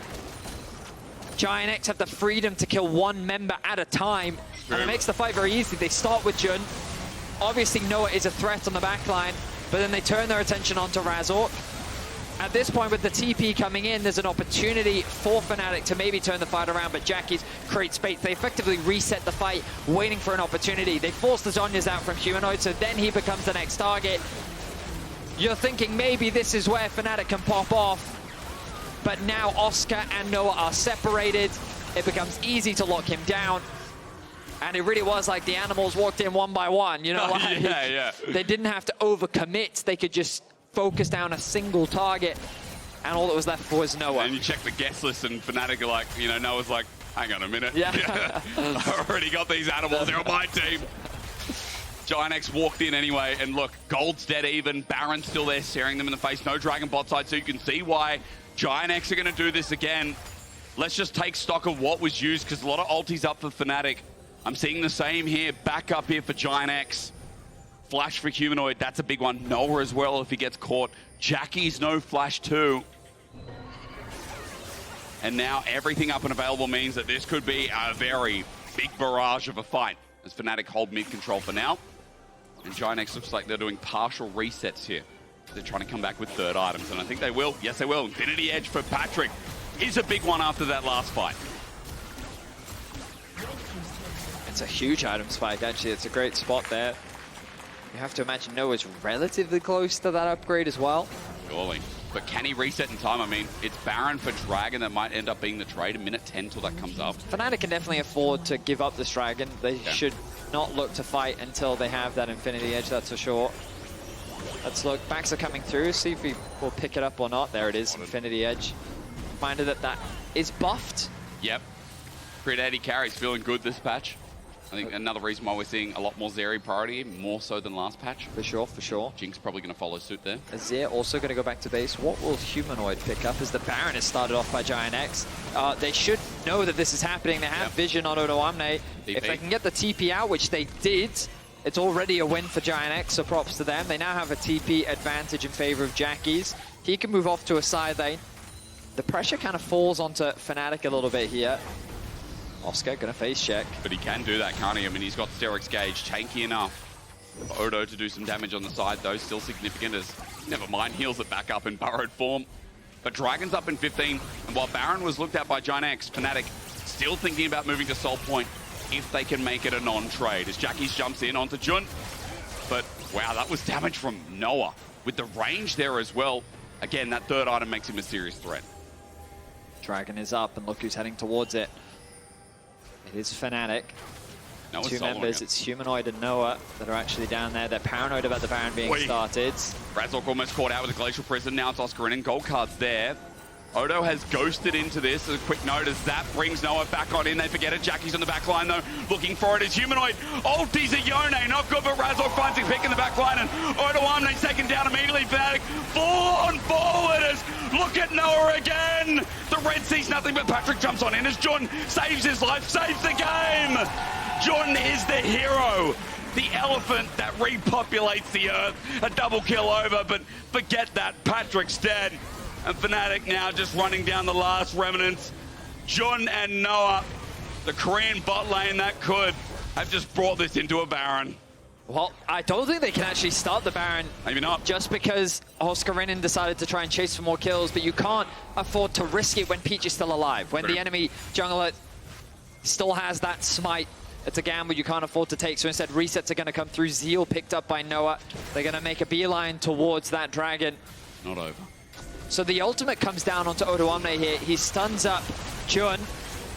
Speaker 8: GIANTX have the freedom to kill 1 member at a time, and it makes the fight very easy. They start with Jun. Obviously, Noah is a threat on the backline, but then they turn their attention onto Razork. At this point, with the TP coming in, there's an opportunity for Fnatic to maybe turn the fight around, but Jackies create space. They effectively reset the fight, waiting for an opportunity. They force the Zhonya's out from Humanoid, so then he becomes the next target. You're thinking maybe this is where Fnatic can pop off, but now Oscar and Noah are separated. It becomes easy to lock him down. And it really was like the animals walked in one by one, you know? Like, they didn't have to overcommit. They could just focus down a single target, and all that was left was Noah.
Speaker 1: And you check the guest list, and Fnatic are like, you know, Noah's like, hang on a minute.
Speaker 8: Yeah.
Speaker 1: I already got these animals. They're on my team. GIANTX walked in anyway, and look, Gold's dead even. Baron's still there, staring them in the face. No Dragon bot side, so you can see why GIANTX are going to do this again. Let's just take stock of what was used, because a lot of ultis up for Fnatic. I'm seeing the same here. Back up here for GIANTX. Flash for Humanoid, that's a big one. Noah as well if he gets caught. Jackie's no flash too. And now everything up and available means that this could be a very big barrage of a fight as Fnatic hold mid control for now. And GIANTX looks like they're doing partial resets here. They're trying to come back with third items, and I think they will. Yes, they will. Infinity Edge for Patrik is a big one after that last fight.
Speaker 8: It's a huge item spike, actually. It's a great spot there. You have to imagine Noah's relatively close to that upgrade as well.
Speaker 1: Surely. But can he reset in time? I mean, it's Baron for Dragon that might end up being the trade. A minute 10 till that comes up.
Speaker 8: Fnatic can definitely afford to give up this Dragon. They should not look to fight until they have that Infinity Edge, that's for sure. Let's look. Backs are coming through. See if we will pick it up or not. There it is, Infinity Edge. Reminder that that is buffed.
Speaker 1: Yep. Crit AD carries feeling good this patch. I think another reason why we're seeing a lot more Zeri priority, more so than last patch.
Speaker 8: For sure, for sure.
Speaker 1: Jinx probably going to follow suit there.
Speaker 8: Azir also going to go back to base. What will Humanoid pick up as the Baron is started off by GIANTX? They should know that this is happening. They have vision on Odoamne. If they can get the TP out, which they did, it's already a win for GIANTX, so props to them. They now have a TP advantage in favor of Jackie's. He can move off to a side lane. The pressure kind of falls onto Fnatic a little bit here. Oscar gonna face check.
Speaker 1: But he can do that, can't he? I mean, he's got Steric's Gauge, tanky enough for Odo to do some damage on the side, though. Still significant as, never mind, heals it back up in burrowed form. But Dragon's up in 15, and while Baron was looked at by GIANTX, Fnatic still thinking about moving to Soul Point if they can make it a non-trade. As Jackie's jumps in onto Jun. But, wow, that was damage from Noah. With the range there as well, again, that third item makes him a serious threat.
Speaker 8: Dragon is up, and look who's heading towards it. It is Fnatic.
Speaker 1: Noah's
Speaker 8: Two members, it's Humanoid and Noah that are actually down there. They're paranoid about the Baron being started.
Speaker 1: Razork almost caught out with a Glacial Prison. Now it's Oscarinin. Gold card's there. Odo has ghosted into this. A quick note as that brings Noah back on in. They forget it. Jackie's on the back line, though. Looking for it is Humanoid. Ultis a Yone. Not good, but Razork finds his pick in the back line. And Odoamne taken down immediately. Fnatic full on forwarders. Look at Noah again. The Red sees nothing, but Patrik jumps on in as Jun saves his life, saves the game. Jun is the hero. The elephant that repopulates the earth. A double kill over, but forget that. Patrik's dead. And Fnatic now just running down the last remnants. Jun and Noah, the Korean bot lane that could, have just brought this into a Baron.
Speaker 8: Well, I don't think they can actually start the Baron.
Speaker 1: Maybe not.
Speaker 8: Just because Oscarinin decided to try and chase for more kills, but you can't afford to risk it when Peach is still alive. When the enemy jungler still has that smite, it's a gamble you can't afford to take. So instead, resets are going to come through. Zeal picked up by Noah. They're going to make a beeline towards that dragon.
Speaker 1: Not over.
Speaker 8: So the ultimate comes down onto Odoamne here. He stuns up Jun.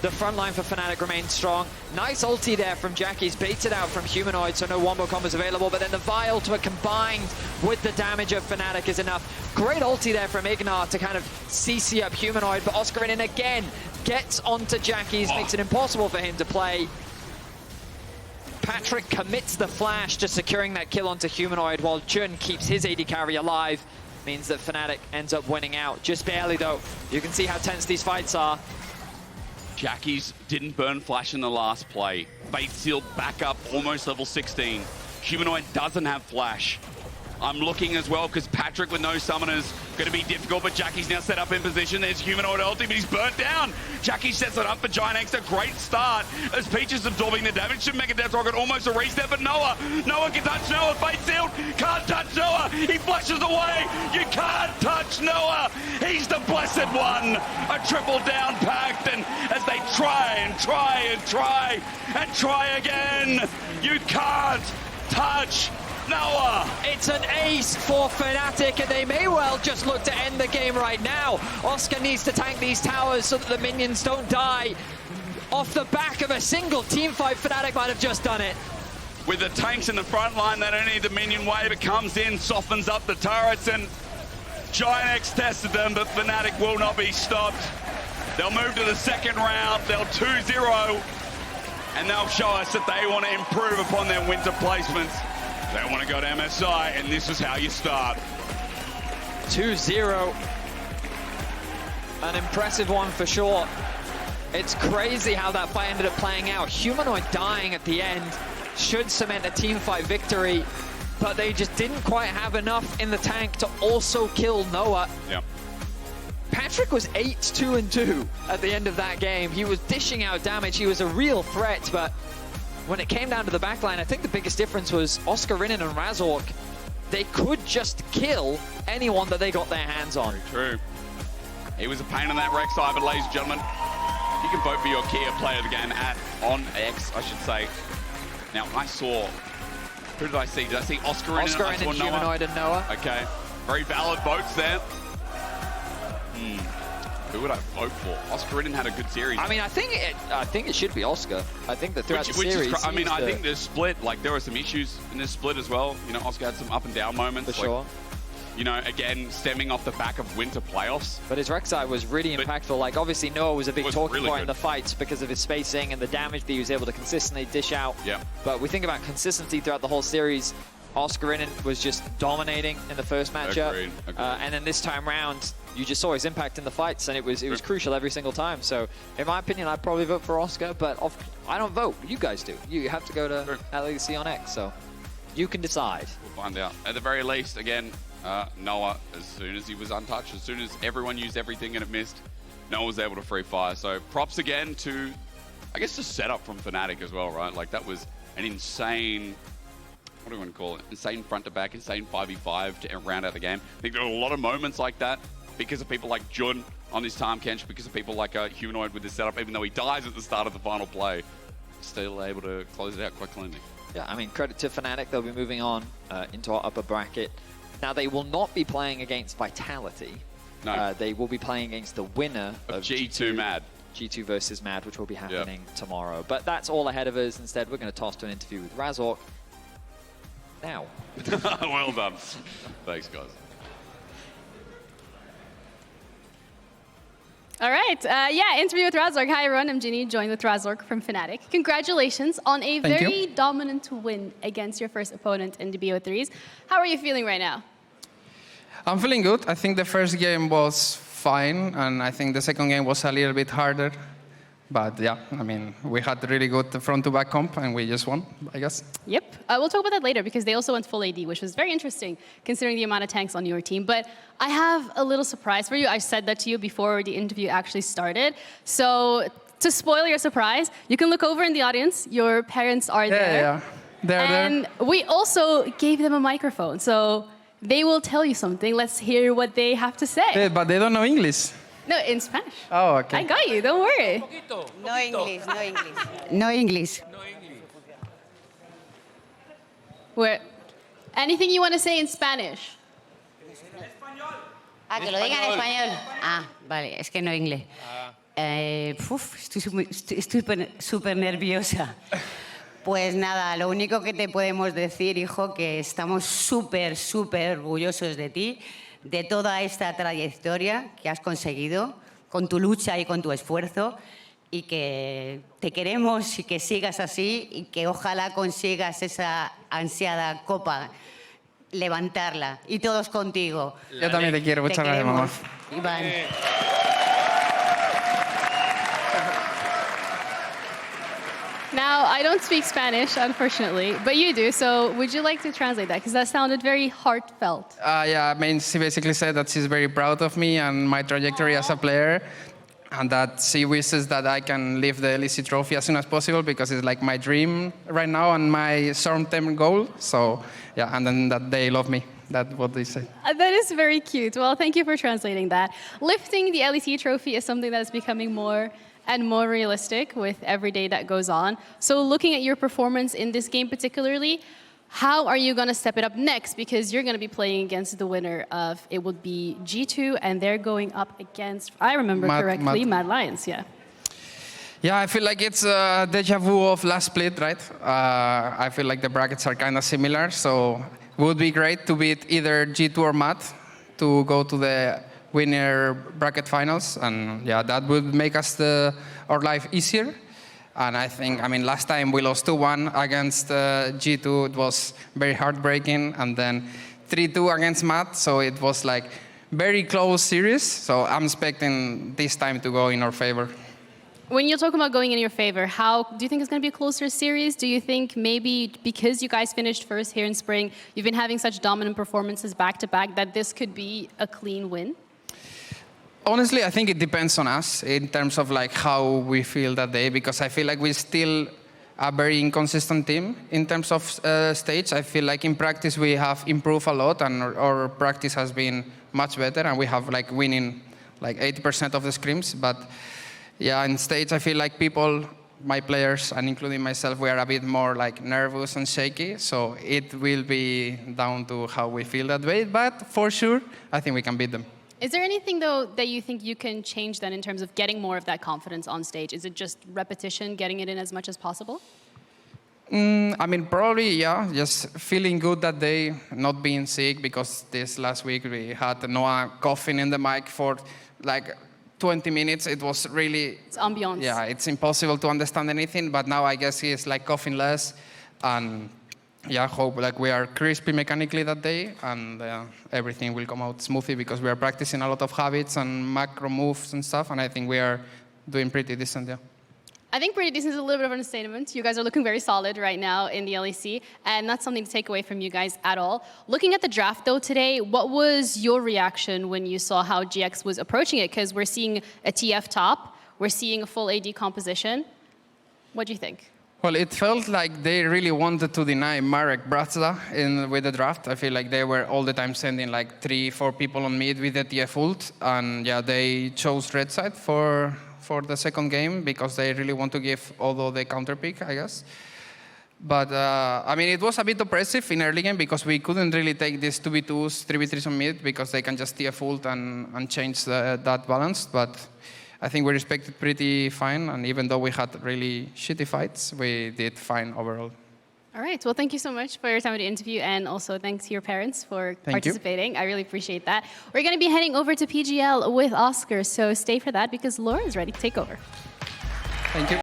Speaker 8: The front line for Fnatic remains strong. Nice ulti there from Jackie's, baited out from Humanoid, so no wombo combos available, but then the Vi ultimate combined with the damage of Fnatic is enough. Great ulti there from IgNar to kind of CC up Humanoid, but Oscarinin again gets onto Jackie's, makes it impossible for him to play. Patrik commits the flash to securing that kill onto Humanoid, while Jun keeps his AD carry alive. Means that Fnatic ends up winning out. Just barely, though. You can see how tense these fights are.
Speaker 1: Jackie's didn't burn flash in the last play. Bait sealed back up, almost level 16. Humanoid doesn't have flash. I'm looking as well because Patrik with no summoners going to be difficult, but Jackie's now set up in position. There's Humanoid ulti, but he's burnt down. Jackie sets it up for GIANTX. A great start as Peach is absorbing the damage. Should make a death rocket, almost a reset, but Noah can touch Noah. Fate sealed, can't touch Noah. He flushes away. You can't touch Noah. He's the blessed one. A triple down pact, and as they try and try and try and try again, you can't touch Noah.
Speaker 8: It's an ace for Fnatic, and they may well just look to end the game right now. Oscar needs to tank these towers so that the minions don't die. Off the back of a single team fight, Fnatic might have just done it.
Speaker 1: With the tanks in the front line, they don't need the minion wave. It comes in, softens up the turrets, and GIANTX tested them, but Fnatic will not be stopped. They'll move to the second round. They'll 2-0, and they'll show us that they want to improve upon their winter placements. They want to go to MSI, and this is how you start.
Speaker 8: 2-0. An impressive one for sure. It's crazy how that fight ended up playing out. Humanoid dying at the end should cement a team fight victory, but they just didn't quite have enough in the tank to also kill Noah.
Speaker 1: Yeah.
Speaker 8: Patrik was 8-2-2 at the end of that game. He was dishing out damage. He was a real threat, but when it came down to the backline, I think the biggest difference was Oscarinin and Razork. They could just kill anyone that they got their hands on.
Speaker 1: Very true. He was a pain in that Rek'Sai, but ladies and gentlemen, you can vote for your Kia player of the game on X, I should say. Now, I saw, who did I see? Did I see Oscarinin?
Speaker 8: Oscarinin, Humanoid, and Noah.
Speaker 1: Okay, very valid votes there. Who would I vote for? Oscarinin had a good series.
Speaker 8: I mean, I think it should be Oscar. I think that throughout the series,
Speaker 1: I mean, I think this split, like there were some issues in this split as well. You know, Oscar had some up and down moments.
Speaker 8: For sure.
Speaker 1: You know, again, stemming off the back of winter playoffs.
Speaker 8: But his Rek'Sai was really impactful. Like, obviously, Noah was a big talking point in the fights because of his spacing and the damage that he was able to consistently dish out.
Speaker 1: Yeah.
Speaker 8: But we think about consistency throughout the whole series. Oscarinin was just dominating in the first matchup.
Speaker 1: Agreed.
Speaker 8: And then this time round, you just saw his impact in the fights, and it was crucial every single time. So, in my opinion, I'd probably vote for Oscar, but I don't vote. You guys do. You have to go to LEC on X, so you can decide.
Speaker 1: We'll find out. At the very least, again, Noah, as soon as he was untouched, as soon as everyone used everything and it missed, Noah was able to free fire. So props again to, I guess, the setup from Fnatic as well, right? Like that was an insane, what do you want to call it? Insane front to back, insane 5v5 to round out the game. I think there were a lot of moments like that because of people like Jun on this Tahm Kench, because of people like Humanoid with this setup, even though he dies at the start of the final play, still able to close it out quite cleanly.
Speaker 8: Yeah, I mean, credit to Fnatic. They'll be moving on into our upper bracket. Now, they will not be playing against Vitality.
Speaker 1: No.
Speaker 8: They will be playing against the winner of
Speaker 1: G2 Mad.
Speaker 8: G2 versus Mad, which will be happening tomorrow. But that's all ahead of us. Instead, we're going to toss to an interview with Razork now.
Speaker 1: Well done. Thanks, guys.
Speaker 9: All right. Interview with Razork. Hi, everyone. I'm Ginny, joined with Razork from Fnatic. Congratulations on a very dominant win against your first opponent in the BO3s. How are you feeling right now?
Speaker 10: I'm feeling good. I think the first game was fine, and I think the second game was a little bit harder. But yeah, I mean, we had really good front-to-back comp, and we just won, I guess.
Speaker 9: Yep. We'll talk about that later, because they also went full AD, which was very interesting, considering the amount of tanks on your team. But I have a little surprise for you. I said that to you before the interview actually started. So to spoil your surprise, you can look over in the audience. Your parents are there.
Speaker 10: Yeah, they're
Speaker 9: and
Speaker 10: there.
Speaker 9: we also gave them a microphone, so they will tell you something. Let's hear what they have to say.
Speaker 10: Yeah, but they don't know English.
Speaker 9: No, in Spanish.
Speaker 10: Oh, okay.
Speaker 9: I got you, don't worry.
Speaker 11: No English, no English. No English.
Speaker 9: Anything you want to say in Spanish?
Speaker 11: Ah, que lo diga en español. Ah, vale, es que no inglés. Estoy súper nerviosa. Pues nada, lo único que te podemos decir, hijo, que estamos súper orgullosos de ti, de toda esta trayectoria que has conseguido, con tu lucha y con tu esfuerzo, y que te queremos y que sigas así, y que ojalá consigas esa ansiada copa, levantarla, y todos contigo.
Speaker 10: Yo también te quiero, muchas gracias, mamá.
Speaker 11: Iván.
Speaker 9: Now, I don't speak Spanish, unfortunately, but you do, so would you like to translate that? Because that sounded very heartfelt.
Speaker 10: Yeah, I mean, she basically said that she's very proud of me and my trajectory as a player, and that she wishes that I can lift the LEC trophy as soon as possible, because it's like my dream right now and my short-term goal. So, yeah, and then that they love me. That's what they say.
Speaker 9: That is very cute. Well, thank you for translating that. Lifting the LEC trophy is something that is becoming more and more realistic with every day that goes on. So looking at your performance in this game particularly, how are you going to step it up next? Because you're going to be playing against the winner of, it would be G2, and they're going up against, if I remember correctly, Mad Lions, yeah.
Speaker 10: Yeah, I feel like it's a deja vu of last split, right? I feel like the brackets are kind of similar, so it would be great to beat either G2 or Mad to go to the winner bracket finals, and yeah, that would make us our life easier. And I think, I mean, last time we lost 2-1 against G2. It was very heartbreaking. And then 3-2 against Matt. So it was like very close series. So I'm expecting this time to go in our favor.
Speaker 9: When you're talking about going in your favor, how do you think it's going to be a closer series? Do you think maybe because you guys finished first here in spring, you've been having such dominant performances back-to-back that this could be a clean win?
Speaker 10: Honestly, I think it depends on us in terms of like how we feel that day, because I feel like we're still a very inconsistent team in terms of stage. I feel like in practice we have improved a lot, and our practice has been much better, and we have like winning like 80% of the scrims. But yeah, in stage I feel like people, my players, and including myself, we are a bit more like nervous and shaky. So it will be down to how we feel that way. But for sure, I think we can beat them.
Speaker 9: Is there anything, though, that you think you can change then in terms of getting more of that confidence on stage? Is it just repetition, getting it in as much as possible?
Speaker 10: I mean, probably, yeah. Just feeling good that day, not being sick, because this last week we had Noah coughing in the mic for like 20 minutes. It was really...
Speaker 9: It's ambiance.
Speaker 10: Yeah, it's impossible to understand anything, but now I guess he's like coughing less. And yeah, I hope like we are crispy mechanically that day, and everything will come out smoothly, because we are practicing a lot of habits and macro moves and stuff, and I think we are doing pretty decent, yeah.
Speaker 9: I think pretty decent is a little bit of an understatement. You guys are looking very solid right now in the LEC, and that's something to take away from you guys at all. Looking at the draft, though, today, what was your reaction when you saw how GX was approaching it? Because we're seeing a TF top, we're seeing a full AD composition. What do you think?
Speaker 10: Well, it felt like they really wanted to deny Marek Broxah with the draft. I feel like they were all the time sending like 3-4 people on mid with the TF ult. And yeah, they chose red side for the second game because they really want to give Odo the counter pick, I guess. But I mean, it was a bit oppressive in early game because we couldn't really take these 2v2s, 3v3s on mid because they can just TF ult and change that balance. But I think we respected pretty fine, and even though we had really shitty fights, we did fine overall.
Speaker 9: All right. Well, thank you so much for your time at the interview, and also thanks to your parents for participating. I really appreciate that. We're going to be heading over to PGL with Oscar, so stay for that because Laure is ready to take over.
Speaker 10: Thank you.